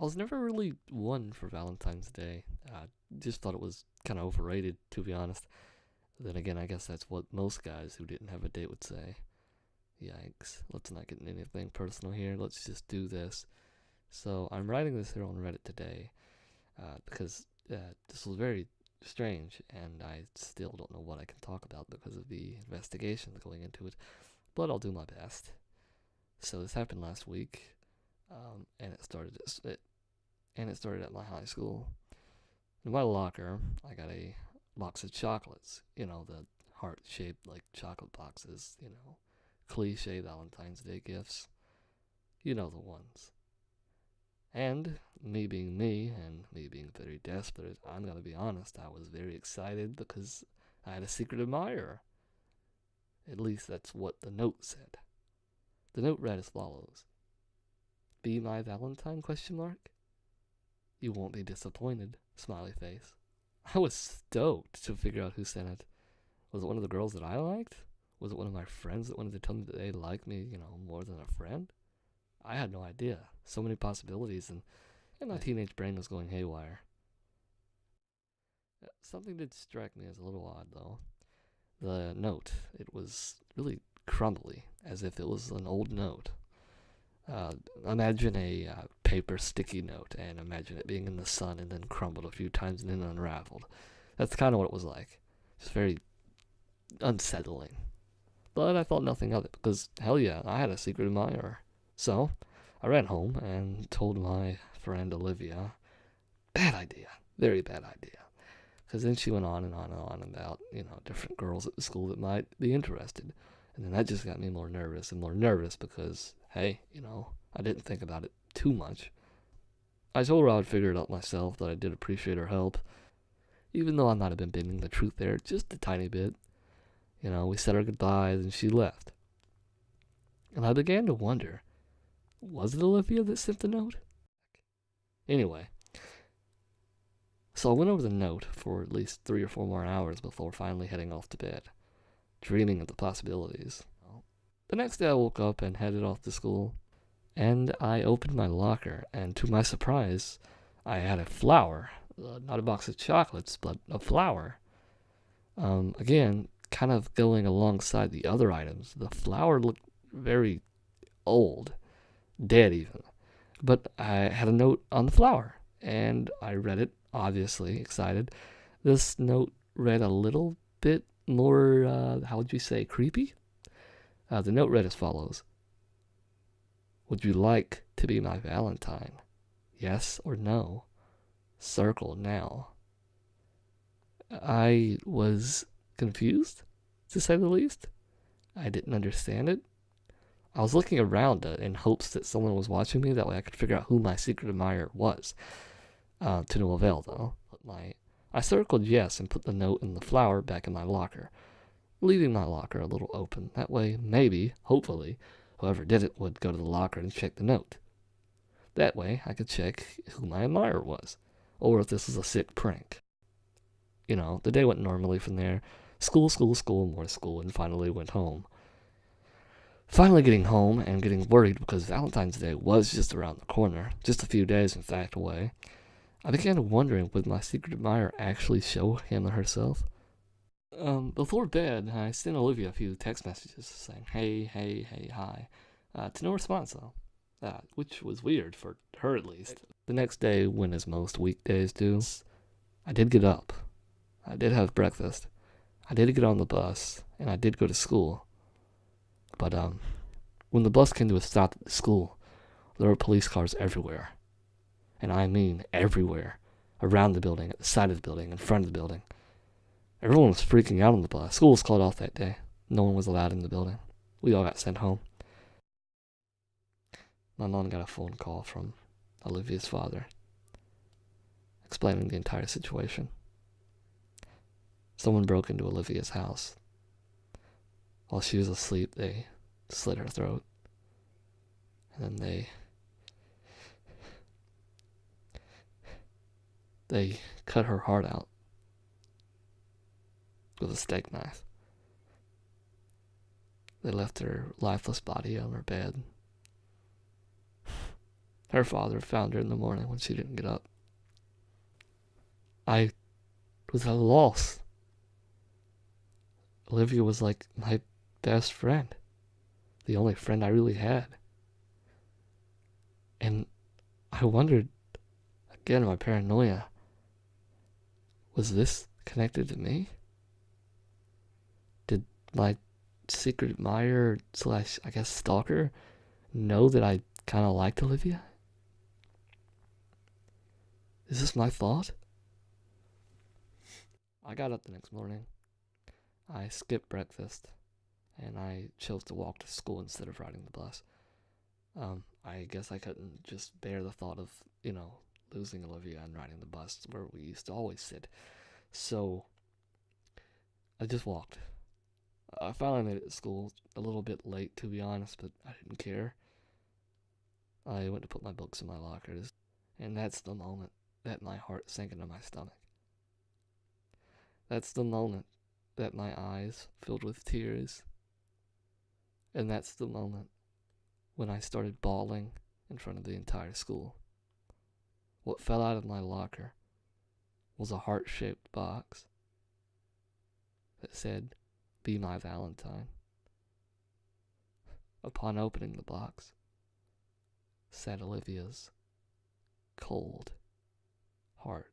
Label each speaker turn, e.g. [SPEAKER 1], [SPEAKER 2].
[SPEAKER 1] I was never really one for Valentine's Day. I just thought it was kind of overrated, to be honest. Then again, I guess that's what most guys who didn't have a date would say. Yikes. Let's not get into anything personal here. Let's just do this. So I'm writing this here on Reddit today because this was very strange, and I still don't know what I can talk about because of the investigations going into it. But I'll do my best. So this happened last week, and it started at my high school. In my locker, I got a box of chocolates. You know, the heart-shaped like chocolate boxes. You know, cliche Valentine's Day gifts. You know the ones. And me being me, and me being very desperate, I'm gonna be honest, I was very excited because I had a secret admirer. At least that's what the note said. The note read as follows: "Be my Valentine? Question mark. You won't be disappointed. Smiley face." I was stoked to figure out who sent it. Was it one of the girls that I liked? Was it one of my friends that wanted to tell me that they liked me, more than a friend? I had no idea. So many possibilities, and my teenage brain was going haywire. Something did strike me as a little odd, though. The note, it was really crumbly, as if it was an old note. Imagine a paper sticky note, and imagine it being in the sun and then crumbled a few times and then unraveled. That's kind of what it was like. Just very unsettling. But I thought nothing of it, because, hell yeah, I had a secret admirer. So, I ran home and told my friend Olivia. Bad idea. Very bad idea. Because then she went on and on and on about, different girls at the school that might be interested. And then that just got me more nervous and more nervous because, hey, I didn't think about it too much. I told her I would figure it out myself, that I did appreciate her help, even though I might have been bending the truth there just a tiny bit. We said our goodbyes and she left. And I began to wonder, was it Olivia that sent the note? Anyway, so I went over the note for at least 3 or 4 more hours before finally heading off to bed, dreaming of the possibilities. The next day I woke up and headed off to school, and I opened my locker, and to my surprise, I had a flower. Not a box of chocolates, but a flower. Again, kind of going alongside the other items. The flower looked very old, dead even. But I had a note on the flower, and I read it, obviously excited. This note read a little bit more, how would you say, creepy? The note read as follows: "Would you like to be my Valentine? Yes or no? Circle now." I was confused, to say the least. I didn't understand it. I was looking around in hopes that someone was watching me, that way I could figure out who my secret admirer was. To no avail, though. I circled yes and put the note and the flower back in my locker, leaving my locker a little open. That way, maybe, hopefully, whoever did it would go to the locker and check the note. That way, I could check who my admirer was, or if this was a sick prank. The day went normally from there. School, more school, and finally went home. Finally getting home and getting worried because Valentine's Day was just around the corner, just a few days, in fact, away. I began wondering, would my secret admirer actually show him or herself? Before bed, I sent Olivia a few text messages saying, hey, hi, to no response, though, which was weird for her at least. The next day, when as most weekdays do, I did get up. I did have breakfast. I did get on the bus, and I did go to school. But, when the bus came to a stop at the school, there were police cars everywhere. And I mean everywhere. Around the building, at the side of the building, in front of the building. Everyone was freaking out on the bus. School was called off that day. No one was allowed in the building. We all got sent home. My mom got a phone call from Olivia's father, explaining the entire situation. Someone broke into Olivia's house. While she was asleep, they slit her throat. And then they cut her heart out with a steak knife. They left her lifeless body on her bed. Her father found her in the morning when she didn't get up. I was at a loss. Olivia was like my best friend, the only friend I really had. And I wondered, again, my paranoia, was this connected to me? Did my secret admirer slash, I guess, stalker know that I kind of liked Olivia? Is this my thought? I got up the next morning. I skipped breakfast, and I chose to walk to school instead of riding the bus. I guess I couldn't just bear the thought of, losing Olivia and riding the bus where we used to always sit. So I just walked. I finally made it to school a little bit late, to be honest, but I didn't care. I went to put my books in my locker, and that's the moment that my heart sank into my stomach. That's the moment that my eyes filled with tears. And that's the moment when I started bawling in front of the entire school. What fell out of my locker was a heart-shaped box that said, "Be my Valentine." Upon opening the box, sat Olivia's cold heart.